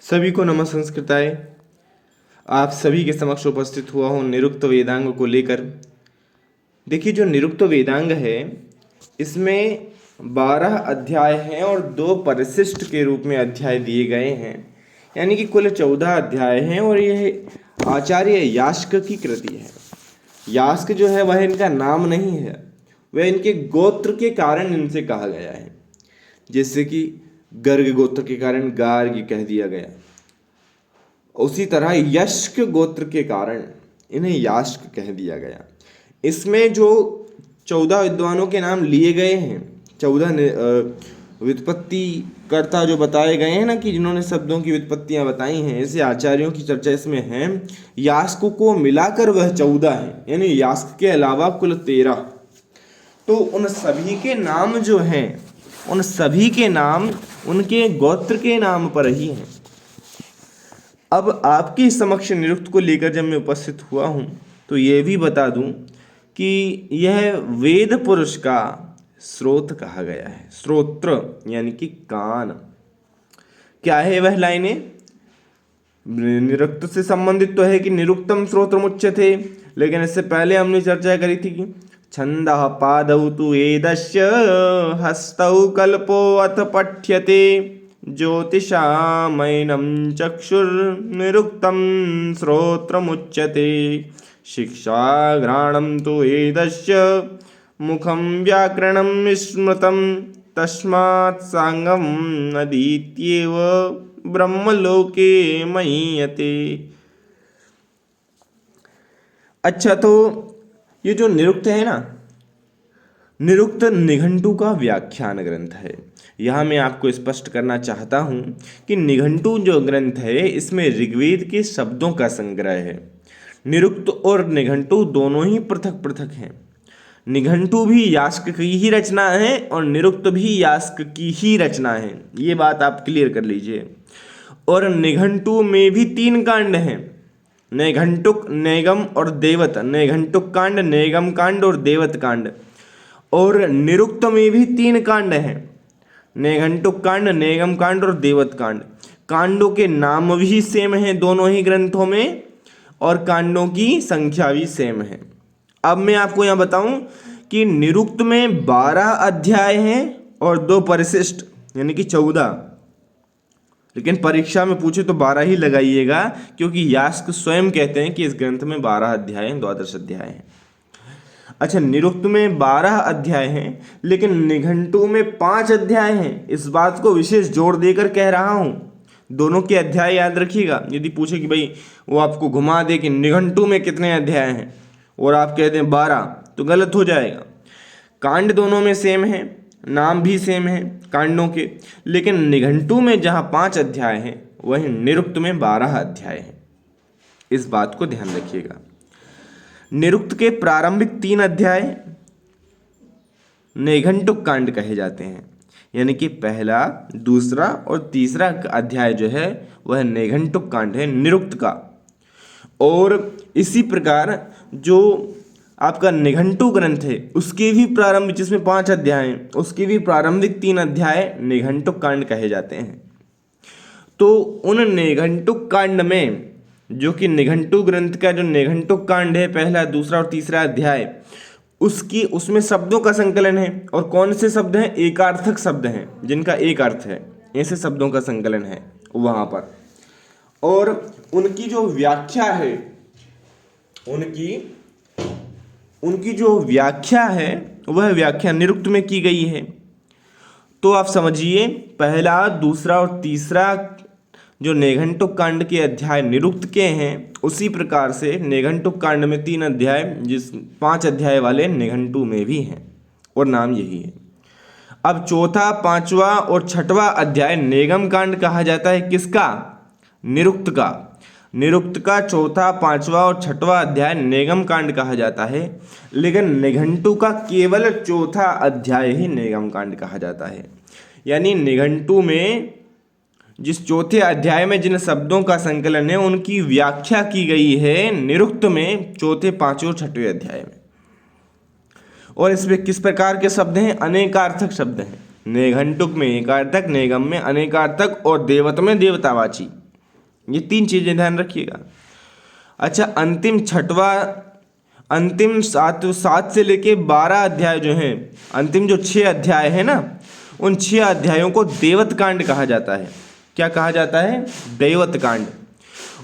सभी को नमः संस्कृताय। आप सभी के समक्ष उपस्थित हुआ हूँ निरुक्त वेदांग को लेकर। देखिए, जो निरुक्त वेदांग है इसमें 12 अध्याय हैं और 2 परिशिष्ट के रूप में अध्याय दिए गए हैं, यानी कि कुल 14 अध्याय हैं। और यह आचार्य यास्क की कृति है। यास्क जो है वह इनका नाम नहीं है, वह इनके गोत्र के कारण इनसे कहा गया है। जैसे कि गर्ग गोत्र के कारण गार्ग कह दिया गया, उसी तरह यश्क गोत्र के कारण इन्हें यास्क कह दिया गया। इसमें जो 14 विद्वानों के नाम लिए गए हैं, 14 व्युत्पत्ति कर्ता जो बताए गए हैं ना, कि जिन्होंने शब्दों की व्युत्पत्तियां बताई हैं, ऐसे आचार्यों की चर्चा इसमें है। यास्क को मिलाकर वह 14 है, यानी यास्क के अलावा कुल 13। तो उन सभी के नाम जो हैं, उन सभी के नाम उनके गोत्र के नाम पर ही हैं। अब आपके समक्ष निरुक्त को लेकर जब मैं उपस्थित हुआ हूँ तो ये भी बता दूँ कि यह वेद पुरुष का स्रोत कहा गया है। श्रोत्र यानी कि कान। क्या है वह लाइनें? निरुक्त से संबंधित तो है कि निरुक्तम श्रोत्रमुच्यते, लेकिन इससे पहले हमने चर्चा करी थी कि छंदः पादौ तु वेदस्य हस्तौ कल्पो अथ पठ्यते ज्योतिषामैनं चक्षुर्निरुक्तं श्रोत्रमुच्यते शिक्षाघ्राणं तु वेदस्य मुखं व्याकरणं स्मृतं तस्मात् सांगम् अधीत्येव ब्रह्मलोके महीयते। अच्छा, तो ये जो निरुक्त है ना, निरुक्त निघंटु का व्याख्यान ग्रंथ है। यहाँ मैं आपको स्पष्ट करना चाहता हूँ कि निघंटु जो ग्रंथ है इसमें ऋग्वेद के शब्दों का संग्रह है। निरुक्त और निघंटु दोनों ही पृथक पृथक हैं। निघंटु भी यास्क की ही रचना है और निरुक्त भी यास्क की ही रचना है, ये बात आप क्लियर कर लीजिए। और निघंटु में भी 3 कांड हैं, नैघंटुक, नैगम और देवत। नैघंटुक कांड, नैगम कांड और देवत कांड। और निरुक्त में भी 3 कांड हैं, नैघंटुक कांड, नैगम कांड और देवत कांड। कांडों के नाम भी सेम हैं दोनों ही ग्रंथों में और कांडों की संख्या भी सेम है। अब मैं आपको यहाँ बताऊं कि निरुक्त में 12 अध्याय हैं और 2 परिशिष्ट यानी कि 14। लेकिन परीक्षा में पूछे तो 12 ही लगाइएगा, क्योंकि यास्क स्वयं कहते हैं कि इस ग्रंथ में 12 अध्याय हैं, 12 अध्याय हैं। अच्छा, निरुक्त में 12 अध्याय हैं, लेकिन निघंटु में 5 अध्याय हैं। इस बात को विशेष जोर देकर कह रहा हूं। दोनों के अध्याय याद रखिएगा। यदि पूछे कि भाई वो आपको घुमा दे कि निघंटु में कितने अध्याय हैं और आप कहते हैं 12, तो गलत हो जाएगा। कांड दोनों में सेम है, नाम भी सेम है कांडों के, लेकिन निघंटु में जहाँ 5 अध्याय हैं वहीं निरुक्त में 12 अध्याय हैं। इस बात को ध्यान रखिएगा। निरुक्त के प्रारंभिक 3 अध्याय नैघंटुक कांड कहे जाते हैं, यानी कि पहला, दूसरा और तीसरा अध्याय जो है वह नैघंटुक कांड है निरुक्त का। और इसी प्रकार जो आपका निघंटु ग्रंथ है उसके भी प्रारंभ, जिसमें 5 अध्याय हैं, उसके भी प्रारंभिक 3 अध्याय नैघंटुक कांड कहे जाते हैं। तो उन नैघंटुक कांड में, जो कि निघंटु ग्रंथ का जो नैघंटुक कांड है, पहला, दूसरा और तीसरा अध्याय, उसमें शब्दों का संकलन है। और कौन से शब्द हैं? एकार्थक शब्द हैं, जिनका एक अर्थ है, ऐसे शब्दों का संकलन है वहाँ पर। और उनकी जो व्याख्या है, उनकी जो व्याख्या है वह व्याख्या निरुक्त में की गई है। तो आप समझिए, पहला, दूसरा और तीसरा जो नैघंटुक कांड के अध्याय निरुक्त के हैं, उसी प्रकार से नैघंटुक कांड में 3 अध्याय, 5 अध्याय वाले निघंटु में भी हैं, और नाम यही है। अब चौथा, 5वां और 6वां अध्याय नैगम कांड कहा जाता है। किसका? निरुक्त का। निरुक्त का चौथा, 5वां और 6वां अध्याय नैगम कांड कहा जाता है, लेकिन निघंटु का केवल चौथा अध्याय ही नैगम कांड कहा जाता है। यानी निघंटु में जिस चौथे अध्याय में जिन शब्दों का संकलन है उनकी व्याख्या की गई है निरुक्त में चौथे, 5वें और 6वें अध्याय में। और इसमें किस प्रकार के शब्द हैं? अनेकार्थक शब्द हैं। नैघंटुक में एकार्थक, नैगम में अनेकार्थक और देवत में देवतावाची। ये 3 चीज़ें ध्यान रखिएगा। अच्छा, अंतिम 7 से लेके 12 अध्याय जो हैं, अंतिम जो 6 अध्याय हैं ना, उन 6 अध्यायों को देवत कांड कहा जाता है। क्या कहा जाता है? देवत कांड।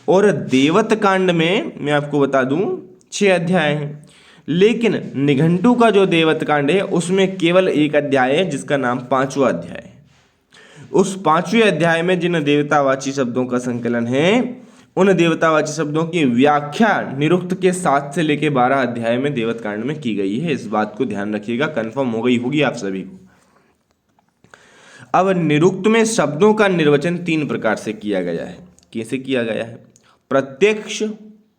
और देवत कांड में मैं आपको बता दूं 6 अध्याय हैं, लेकिन निघंटू का जो देवत कांड है उसमें केवल 1 अध्याय है जिसका नाम 5वां अध्याय है। उस 5वें अध्याय में जिन देवतावाची शब्दों का संकलन है, उन देवतावाची शब्दों की व्याख्या निरुक्त के 7 से लेके 12 अध्याय में देवत कांड में की गई है। इस बात को ध्यान रखिएगा, कंफर्म हो गई होगी आप सभी को। अब निरुक्त में शब्दों का निर्वचन 3 प्रकार से किया गया है। कैसे किया गया है? प्रत्यक्ष,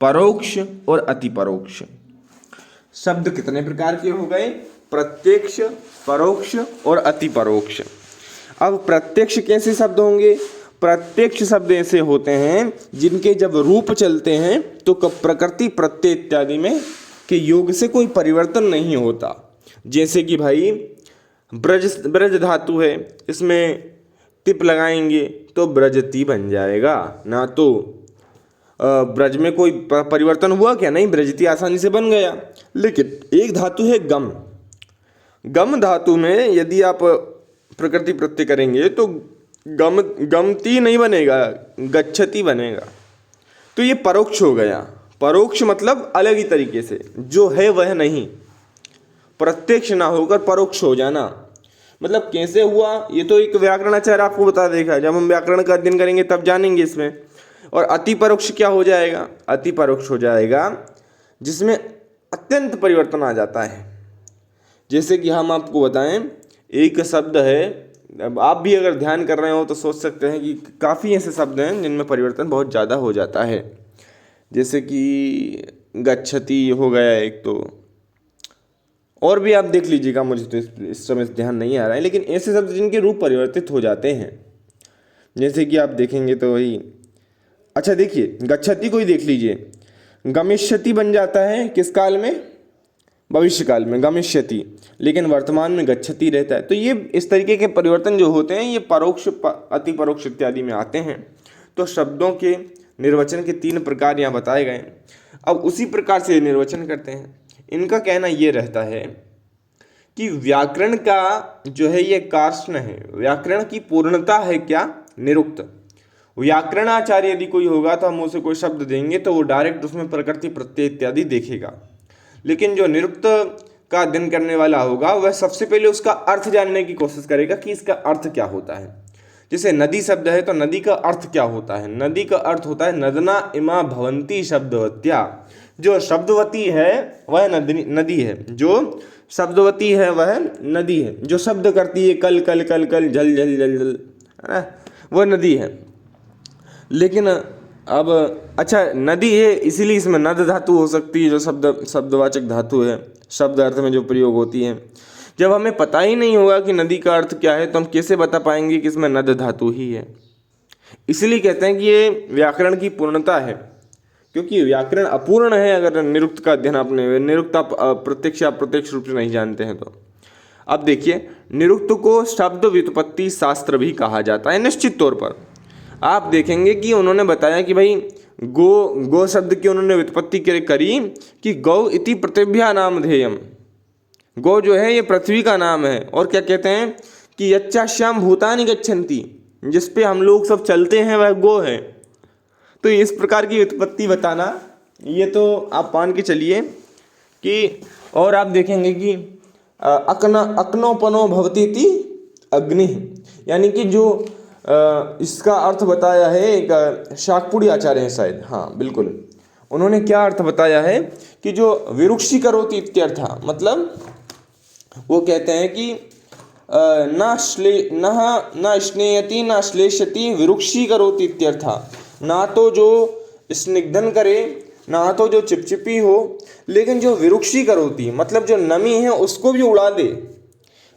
परोक्ष और अतिपरोक्ष। शब्द कितने प्रकार के हो गए? प्रत्यक्ष, परोक्ष और अतिपरोक्ष। अब प्रत्यक्ष कैसे शब्द होंगे? प्रत्यक्ष शब्द ऐसे होते हैं जिनके जब रूप चलते हैं तो प्रकृति प्रत्यय इत्यादि में के योग से कोई परिवर्तन नहीं होता। जैसे कि भाई ब्रज धातु है, इसमें तिप लगाएंगे तो ब्रजती बन जाएगा ना। तो ब्रज में कोई परिवर्तन हुआ क्या? नहीं, ब्रजती आसानी से बन गया। लेकिन एक धातु है गम, गम धातु में यदि आप प्रकृति प्रत्यय करेंगे तो गमती नहीं बनेगा, गच्छति बनेगा। तो ये परोक्ष हो गया। परोक्ष मतलब अलग ही तरीके से, जो है वह नहीं, प्रत्यक्ष ना होकर परोक्ष हो जाना। मतलब कैसे हुआ? ये तो एक व्याकरणाचार्य आपको बता देगा, जब हम व्याकरण का अध्ययन करेंगे तब जानेंगे इसमें। और अति परोक्ष क्या हो जाएगा? अति परोक्ष हो जाएगा जिसमें अत्यंत परिवर्तन आ जाता है। जैसे कि हम आपको बताएं, एक शब्द है, अब आप भी अगर ध्यान कर रहे हो तो सोच सकते हैं कि काफ़ी ऐसे शब्द हैं जिनमें परिवर्तन बहुत ज़्यादा हो जाता है। जैसे कि गच्छति हो गया एक, तो और भी आप देख लीजिएगा, मुझे तो इस समय ध्यान नहीं आ रहा है, लेकिन ऐसे शब्द जिनके रूप परिवर्तित हो जाते हैं। जैसे कि आप देखेंगे तो वही, अच्छा देखिए, गच्छति को ही देख लीजिए, गमिष्यति बन जाता है किस काल में? भविष्य काल में गमिष्यति, लेकिन वर्तमान में गच्छति रहता है। तो ये इस तरीके के परिवर्तन जो होते हैं ये परोक्ष, अति परोक्ष इत्यादि में आते हैं। तो शब्दों के निर्वचन के 3 प्रकार यहाँ बताए गए। अब उसी प्रकार से निर्वचन करते हैं। इनका कहना ये रहता है कि व्याकरण का जो है ये कार्षण है, व्याकरण की पूर्णता है क्या? निरुक्त। व्याकरणाचार्य यदि कोई होगा तो हम उसे कोई शब्द देंगे तो वो डायरेक्ट उसमें प्रकृति प्रत्यय इत्यादि देखेगा। लेकिन जो निरुक्त का अध्ययन करने वाला होगा वह सबसे पहले उसका अर्थ जानने की कोशिश करेगा कि इसका अर्थ क्या होता है। जैसे नदी शब्द है तो नदी का अर्थ क्या होता है? नदी का अर्थ होता है नदना इमा भवंती शब्दवत्या। जो शब्दवती है वह नदी है, जो शब्दवती है वह नदी है, जो शब्द करती है कल कल कल कल, झल झल झल झल, है ना, वह नदी है। लेकिन अब अच्छा, नदी है इसीलिए इसमें नद धातु हो सकती है, जो शब्दवाचक धातु है, शब्द अर्थ में जो प्रयोग होती है। जब हमें पता ही नहीं होगा कि नदी का अर्थ क्या है तो हम कैसे बता पाएंगे कि इसमें नद धातु ही है? इसलिए कहते हैं कि ये व्याकरण की पूर्णता है, क्योंकि व्याकरण अपूर्ण है अगर निरुक्त का अध्ययन आपने, निरुक्त आप प्रत्यक्ष या अप्रत्यक्ष रूप से नहीं जानते हैं तो। अब देखिए, निरुक्त को शब्द व्युत्पत्ति शास्त्र भी कहा जाता है। निश्चित तौर पर आप देखेंगे कि उन्होंने बताया कि भाई गो शब्द की उन्होंने व्युत्पत्ति करी कि गौ इति पृथिव्या नाम ध्येयम। गौ जो है ये पृथ्वी का नाम है। और क्या कहते हैं कि यच्चाश्याम भूतानि गच्छन्ति, जिस पे हम लोग सब चलते हैं वह गो है। तो इस प्रकार की व्युत्पत्ति बताना, ये तो आप मान के चलिए कि, और आप देखेंगे कि अक्नोपनो भवतीति अग्नि, यानी कि जो इसका अर्थ बताया है एक शाकपुरी आचार्य हैं शायद, हाँ बिल्कुल, उन्होंने क्या अर्थ बताया है कि जो विरुक्षी करोति इत्यर्थ, मतलब वो कहते हैं कि न स्नेयति न श्लेषति विरुक्षी करोति इत्यर्थ। ना तो जो स्निग्धन करे, ना तो जो चिपचिपी हो, लेकिन जो विरुक्षी करोति मतलब जो नमी है उसको भी उड़ा दे,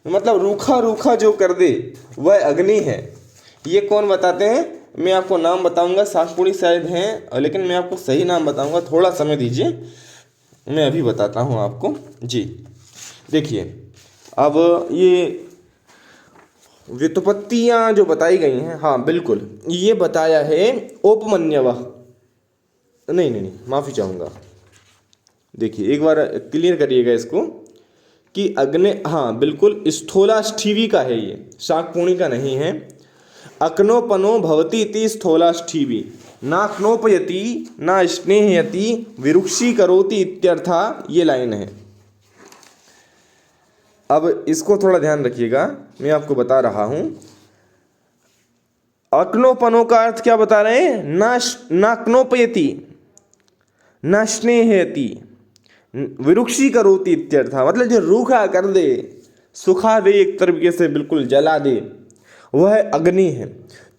मतलब रूखा रूखा जो कर दे वह अग्नि है। ये कौन बताते हैं? मैं आपको नाम बताऊंगा, शाकपुरी शायद हैं, लेकिन मैं आपको सही नाम बताऊंगा, थोड़ा समय दीजिए, मैं अभी बताता हूं आपको जी। देखिए, अब ये व्युत्पत्तियां जो बताई गई हैं, हाँ बिल्कुल, ये बताया है औपमन्यवः। नहीं नहीं नहीं, माफ़ी चाहूँगा। देखिए एक बार क्लियर करिएगा इसको कि अग्नि, हाँ बिल्कुल स्थूलाष्ठीवी का है ये, शाकपूर्णी का नहीं है। अक्नोपनो भवति इति स्थूलाष्ठीवी, नाक्नोपयति न स्नेहयति विरुक्षी करोति इत्यर्था, ये लाइन है। अब इसको थोड़ा ध्यान रखिएगा, मैं आपको बता रहा हूं। अक्नोपनो का अर्थ क्या बता रहे हैं? नाक्नोपयति न स्नेहयति विरुक्षी करोति इत्यर्था, मतलब जो रूखा कर दे, सुखा दे, एक तरीके से बिल्कुल जला दे, वह अग्नि है।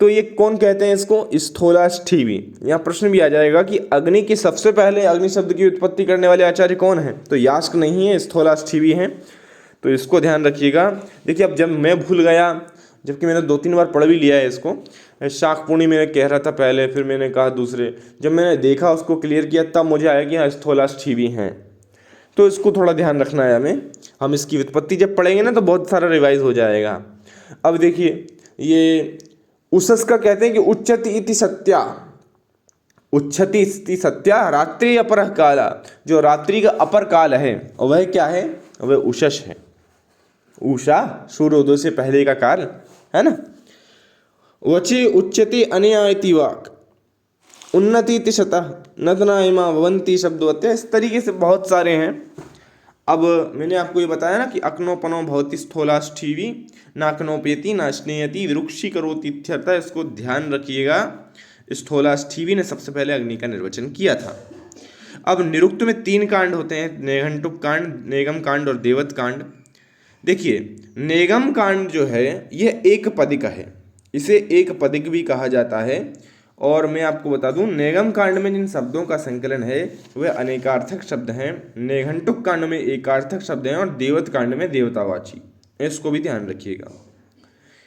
तो ये कौन कहते हैं इसको? स्थूलाष्ठीवी। यहाँ प्रश्न भी आ जाएगा कि अग्नि की सबसे पहले अग्नि शब्द की उत्पत्ति करने वाले आचार्य कौन है? तो यास्क नहीं है, स्थूलाष्ठीवी हैं। तो इसको ध्यान रखिएगा। देखिए अब जब मैं भूल गया, जबकि मैंने 2-3 बार पढ़ भी लिया है इसको, शाकपूर्णी मैंने कह रहा था पहले, फिर मैंने कहा दूसरे, जब मैंने देखा उसको क्लियर किया तब मुझे आया कि हाँ स्थूलाष्ठीवी हैं। तो इसको थोड़ा ध्यान रखना है हमें। हम इसकी व्युत्पत्ति जब पढ़ेंगे ना तो बहुत सारा रिवाइज हो जाएगा। अब देखिए ये उषस का कहते हैं कि उच्चति इति सत्या, उच्चति इति सत्या रात्रि अपर काला, जो रात्रि का अपर काल है वह क्या है? वह उषस है। उषा सूर्योदय से पहले का काल है ना। वचि उच्यते अनया इति वाक्, उन्नति इति शतः, नतना इमा भवन्ति शब्दवत्य। इस तरीके से बहुत सारे हैं। अब मैंने आपको ये बताया ना कि अक्नोपनो भवति स्थूलाष्ठीवी, नाक्नोपेति न स्नेहयति विरुक्षी करोति इत्यर्थ। इसको ध्यान रखिएगा। स्थूलाष्ठीवी ने सबसे पहले अग्नि का निर्वचन किया था। अब निरुक्त में 3 कांड होते हैं, नेघंटुक कांड, नेगम कांड और देवत कांड। देखिए नेगम कांड जो है यह एक पदिक है, इसे एक पदिक भी कहा जाता है। और मैं आपको बता दूं, नेगम कांड में जिन शब्दों का संकलन है वह अनेकार्थक शब्द हैं, नेघंटुक कांड में एकार्थक शब्द हैं और देवत कांड में देवतावाची। इसको भी ध्यान रखिएगा।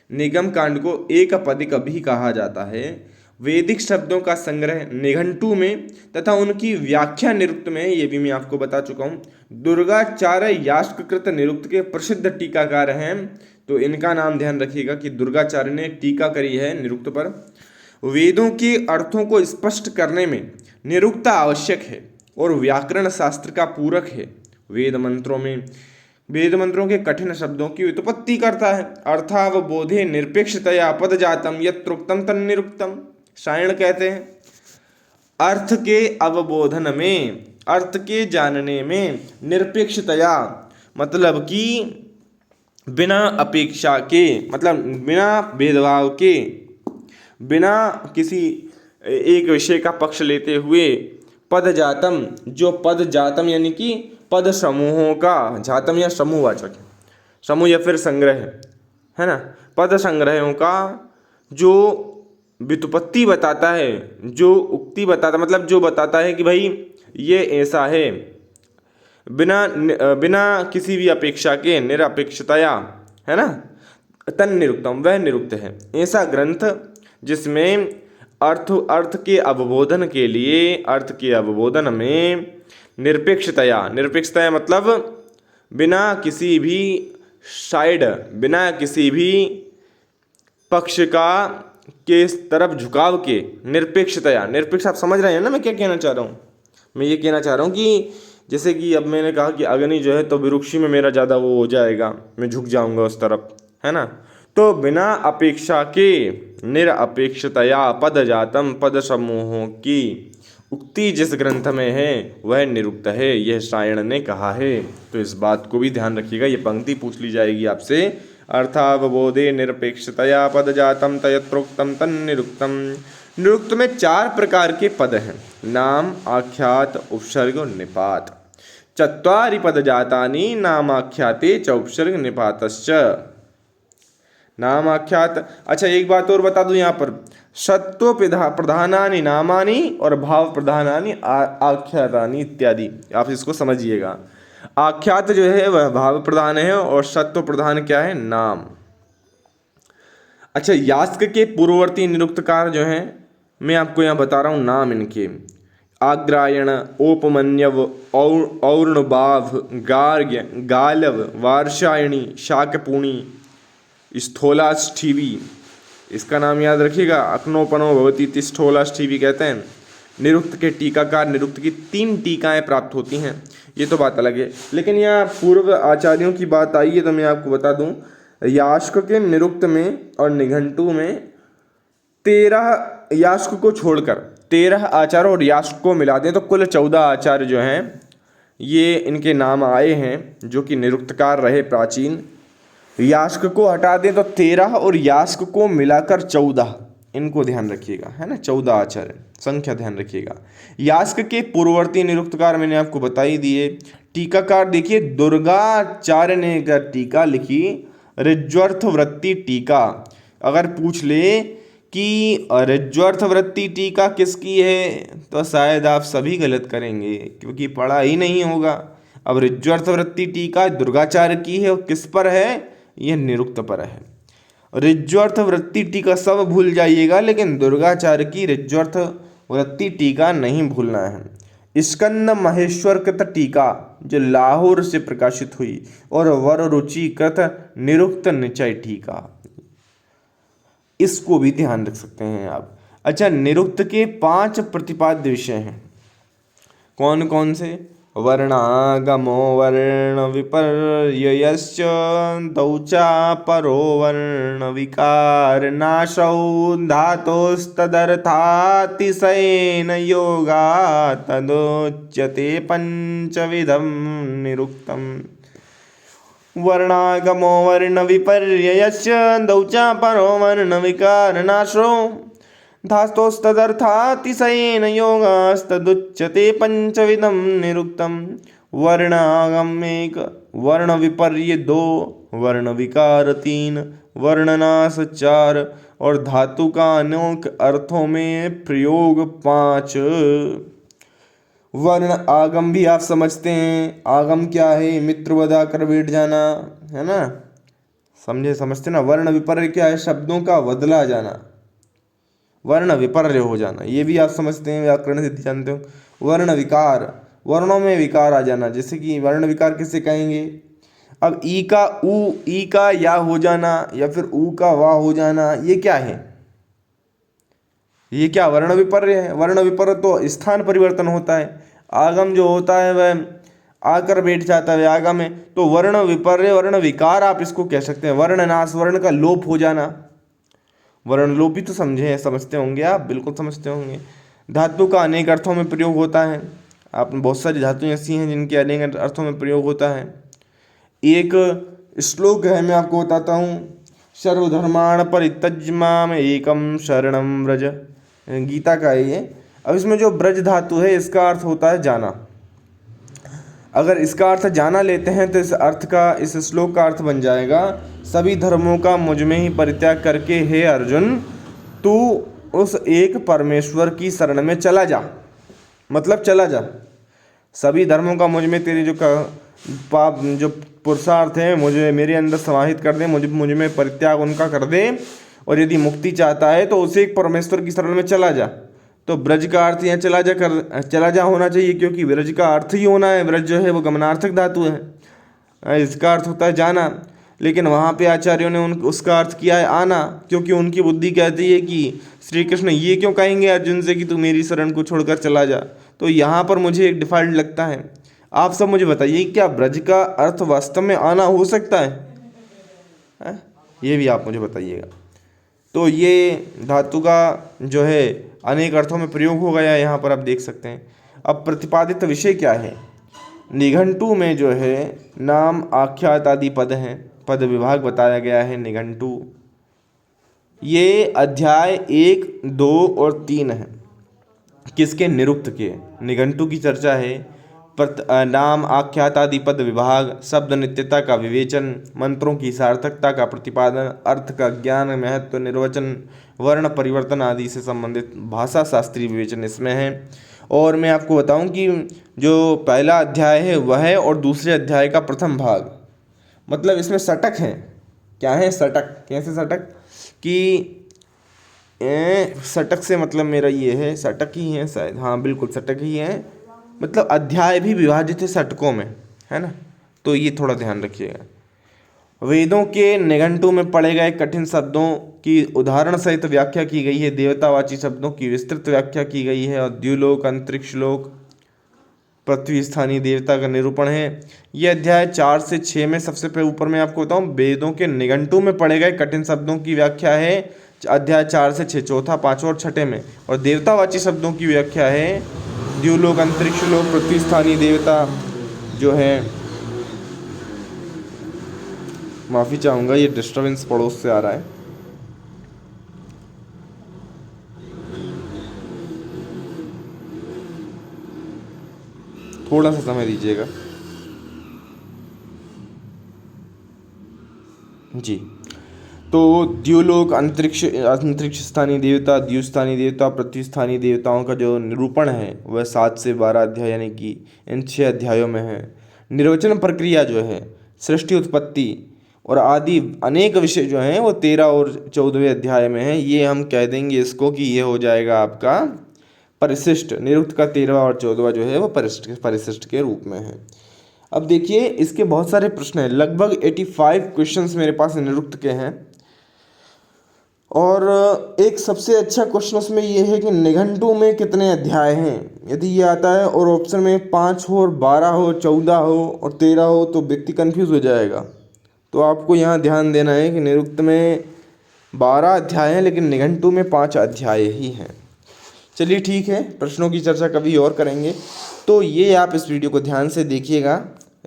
निगम कांड को एक पदिक भी कहा जाता है। वैदिक शब्दों का संग्रह निघंटु में तथा उनकी व्याख्या निरुक्त में, ये भी मैं आपको बता चुका हूँ। दुर्गाचार्य यास्ककृत निरुक्त के प्रसिद्ध टीकाकार हैं, तो इनका नाम ध्यान रखिएगा कि दुर्गाचार्य ने टीका करी है निरुक्त पर। वेदों के अर्थों को स्पष्ट करने में निरुक्त आवश्यक है और व्याकरण शास्त्र का पूरक है। वेद मंत्रों के कठिन शब्दों की व्युत्पत्ति करता है। अर्थावबोधे निरपेक्षतया पदजातम यत्रोक्तम तन्निरुक्तम। सायण कहते हैं अर्थ के अवबोधन में, अर्थ के जानने में निरपेक्षतया, मतलब कि बिना अपेक्षा के, मतलब बिना भेदभाव के, बिना किसी एक विषय का पक्ष लेते हुए, पद जातम, जो पद जातम यानी कि पद समूहों का, जातम या समूहवाचक है, समूह या फिर संग्रह है ना, पद संग्रहों का जो व्युत्पत्ति बताता है, जो उक्ति बताता, मतलब जो बताता है कि भाई ये ऐसा है, बिना किसी भी अपेक्षा के, निरपेक्षतया, है ना, तन निरुक्तम, वह निरुक्त है। ऐसा ग्रंथ जिसमें अर्थ के अवबोधन के लिए, अर्थ के अवबोधन में निरपेक्षतया मतलब बिना किसी भी साइड, बिना किसी भी पक्ष का के तरफ झुकाव के, निरपेक्ष आप समझ रहे हैं ना मैं क्या कहना चाह रहा हूँ? मैं ये कहना चाह रहा हूँ कि जैसे कि अब मैंने कहा कि अग्नि जो है तो विरुक्षी में मेरा ज़्यादा वो हो जाएगा, मैं झुक जाऊँगा उस तरफ, है ना। तो बिना अपेक्षा के, निरपेक्षतया पद जातम, पद समूहों की उक्ति जिस ग्रंथ में है वह निरुक्त है, यह सायण ने कहा है। तो इस बात को भी ध्यान रखिएगा, ये पंक्ति पूछ ली जाएगी आपसे। अर्थावबोधे निरपेक्षतया पद जातम तयत्रोक्तम तन्निरुक्तम। निरुक्त में 4 प्रकार के पद हैं, नाम, आख्यात, उपसर्ग और निपात। चत्वारि पद जातानि नामाख्याते च उपसर्ग निपातश्च। नाम, आख्यात, अच्छा एक बात और बता दूं यहाँ पर, सत्व प्रधानानि नामानि और भाव प्रधानानि आख्यातानि इत्यादि, आप इसको समझिएगा। आख्यात जो है वह भाव प्रधान है और सत्व प्रधान क्या है? नाम। अच्छा यास्क के पूर्ववर्ती निरुक्तकार जो हैं मैं आपको यहाँ बता रहा हूँ नाम इनके, आग्रायण, औपमन्यव, और्णबाव, गार्ग्य, गालव, वार्षायणी, शाकपूर्णी, स्थूलाष्ठीवी, इसका नाम याद रखिएगा। अक्नोपनो भवति इति स्थूलाष्ठीवी कहते हैं। निरुक्त के टीकाकार, निरुक्त की 3 टीकाएं प्राप्त होती हैं, ये तो बात अलग है। लेकिन यहाँ पूर्व आचार्यों की बात आई है तो मैं आपको बता दूं, यास्क के निरुक्त में और निघंटु में 13, यास्क को छोड़कर 13 आचार्य और यास्क को मिला दें तो कुल 14 आचार्य जो हैं ये इनके नाम आए हैं, जो कि निरुक्तकार रहे प्राचीन। यास्क को हटा दें तो 13 और यास्क को मिलाकर 14, इनको ध्यान रखिएगा, है ना, 14 आचार्य संख्या ध्यान रखिएगा। यास्क के पूर्ववर्ती निरुक्तकार मैंने आपको बता ही दिए। टीकाकार देखिए, दुर्गाचार्य ने एक टीका लिखी, ऋज्वर्थ वृत्ति टीका। अगर पूछ ले कि ऋज्वर्थ वृत्ति टीका किसकी है तो शायद आप सभी गलत करेंगे, क्योंकि पढ़ा ही नहीं होगा। अब ऋज्वर्थ वृत्ति टीका दुर्गाचार्य की है और किस पर है, यह निरुक्त पर है। ऋज्वर्थ वृत्ति टीका सब भूल जाइएगा, लेकिन दुर्गाचार्य की ऋज्वर्थ वृत्ति टीका नहीं भूलना है। स्कंद महेश्वर कृत टीका जो लाहौर से प्रकाशित हुई, और वर रुचि कृत निरुक्त निचय टीका, इसको भी ध्यान रख सकते हैं आप। अच्छा, निरुक्त के 5 प्रतिपाद्य विषय हैं, कौन कौन से? वर्णागमो वर्ण विपर्ययश्च दौचा परो वर्ण विकार नाशौ धातोस्तदर्थातिशयेन योगा तदोच्यते पंचविधं निरुक्तम्। वर्णागमो वर्ण विपर्ययश्च दौचा परो वर्ण विकार नाशो धातोस्तदर्थातिशयेन योगास्तदुच्यते पंचविधं निरुक्तम्। वर्णागम 1, वर्ण विपर्य 2, वर्ण विकार 3, वर्णनाश 4 और धातु का अनेक अर्थों में प्रयोग 5। वर्ण आगम भी आप समझते हैं, आगम क्या है? मित्र बधा कर बैठ जाना, है ना, समझते ना। वर्ण विपर्य क्या है? शब्दों का बदला जाना, वर्ण विपर्य हो जाना, ये भी आप समझते हैं, व्याकरण से जानते हो। वर्ण विकार, वर्णों में विकार आ जाना, जैसे कि वर्ण विकार किसे कहेंगे? अब ई का ऊ, ई का या हो जाना, या फिर ऊ का वाह हो जाना, ये क्या है? ये क्या वर्ण विपर्य है? वर्ण विपर्य तो स्थान परिवर्तन होता है। आगम जो होता है वह आकर बैठ जाता है आगम में, तो वर्ण विपर्य, वर्ण विकार आप इसको कह सकते हैं। वर्ण नाश, वर्ण का लोप हो जाना, वर्ण लोप भी तो समझते होंगे आप, बिल्कुल समझते होंगे। धातु का अनेक अर्थों में प्रयोग होता है, आप बहुत सारी धातुएं ऐसी हैं जिनके अनेक अर्थों में प्रयोग होता है। एक श्लोक है, मैं आपको बताता हूँ। सर्वधर्माण परित्यज्य एकम शरणम व्रज, गीता का है ये। अब इसमें जो ब्रज धातु है इसका अर्थ होता है जाना। अगर इसका अर्थ जाना लेते हैं तो इस श्लोक का अर्थ बन जाएगा, सभी धर्मों का मुझ में ही परित्याग करके हे अर्जुन तू उस एक परमेश्वर की शरण में चला जा। मतलब चला जा, सभी धर्मों का मुझ में, तेरे जो पाप जो पुरुषार्थ हैं मुझे मेरे अंदर समाहित कर दे, मुझ में परित्याग उनका कर दे, और यदि मुक्ति चाहता है तो उसे एक परमेश्वर की शरण में चला जा। तो ब्रज का अर्थ यहाँ चला जा होना चाहिए, क्योंकि ब्रज का अर्थ ही होना है। ब्रज जो है वो गमनार्थक धातु है, इसका अर्थ होता है जाना। लेकिन वहाँ पे आचार्यों ने उसका अर्थ किया है आना, क्योंकि उनकी बुद्धि कहती है कि श्री कृष्ण ये क्यों कहेंगे अर्जुन से कि तू मेरी शरण को छोड़कर चला जा। तो यहाँ पर मुझे एक डिफ़ॉल्ट लगता है। आप सब मुझे बताइए, क्या ब्रज का अर्थ वास्तव में आना हो सकता है? ये भी आप मुझे बताइएगा। तो ये धातु का जो है अनेक अर्थों में प्रयोग हो गया, यहाँ पर आप देख सकते हैं। अब प्रतिपादित विषय क्या है? निघंटु में जो है नाम आख्यात आदि पद हैं, पद विभाग बताया गया है निघंटु। ये अध्याय 1, 2 और 3 है, किसके? निरुक्त के। निघंटु की चर्चा है। नाम आख्यात आदि पद विभाग, शब्द नित्यता का विवेचन, मंत्रों की सार्थकता का प्रतिपादन, अर्थ का ज्ञान, महत्व, निर्वचन, वर्ण परिवर्तन आदि से संबंधित भाषा शास्त्रीय विवेचन इसमें है। और मैं आपको बताऊं कि जो पहला अध्याय है वह है, और दूसरे अध्याय का प्रथम भाग, मतलब इसमें षटक हैं। क्या है षटक? कैसे षटक? कि षटक से मतलब मेरा ये है, षटक ही है शायद, हाँ बिल्कुल षटक ही है, मतलब अध्याय भी विभाजित है षटकों में, है ना। तो ये थोड़ा ध्यान रखिएगा। वेदों के निघंटु में पढ़े गए कठिन शब्दों की उदाहरण सहित व्याख्या की गई है। देवतावाची शब्दों की विस्तृत व्याख्या की गई है। और द्युलोक, अंतरिक्ष लोक, पृथ्वी स्थानीय देवता का निरूपण है। ये अध्याय 4 से 6 में सबसे पहले ऊपर मैं आपको बताऊं, वेदों के निघंटु में पढ़े गए कठिन शब्दों की व्याख्या है अध्याय 4 से 6, चौथा, पांचवा और छठे में। और देवतावाची शब्दों की व्याख्या है द्युलोक, अंतरिक्ष लोक, पृथ्वी स्थानीय देवता जो है। माफ़ी चाहूँगा, ये डिस्टरबेंस पड़ोस से आ रहा है। थोड़ा सा समय दीजिएगा जी। तो द्युलोक, अंतरिक्ष स्थानीय देवता, द्यु स्थानीय देवता, पृथ्वी स्थानीय देवताओं का जो निरूपण है वह 7 से 12 अध्याय यानी कि इन 6 अध्यायों में है। निर्वचन प्रक्रिया जो है, सृष्टि उत्पत्ति और आदि अनेक विषय जो हैं वो 13 और 14वें अध्याय में है। ये हम कह देंगे इसको कि ये हो जाएगा आपका परिशिष्ट। निरुक्त का 13वां और 14वां जो है वो परिशिष्ट के रूप में है। अब देखिए इसके बहुत सारे प्रश्न हैं, लगभग 85 क्वेश्चंस मेरे पास निरुक्त के हैं। और एक सबसे अच्छा क्वेश्चन उसमें ये है कि निघंटु में कितने अध्याय हैं। यदि ये आता है और ऑप्शन में 5 हो और 12 हो, 14 हो और 13 हो तो व्यक्ति कन्फ्यूज़ हो जाएगा। तो आपको यहाँ ध्यान देना है कि निरुक्त में 12 अध्याय हैं लेकिन निघंटु में 5 अध्याय ही हैं। चलिए ठीक है, प्रश्नों की चर्चा कभी और करेंगे। तो ये आप इस वीडियो को ध्यान से देखिएगा।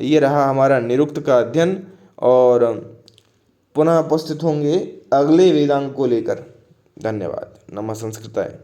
ये रहा हमारा निरुक्त का अध्ययन, और पुनः उपस्थित होंगे अगले वेदांग को लेकर। धन्यवाद। नमः संस्कृताय।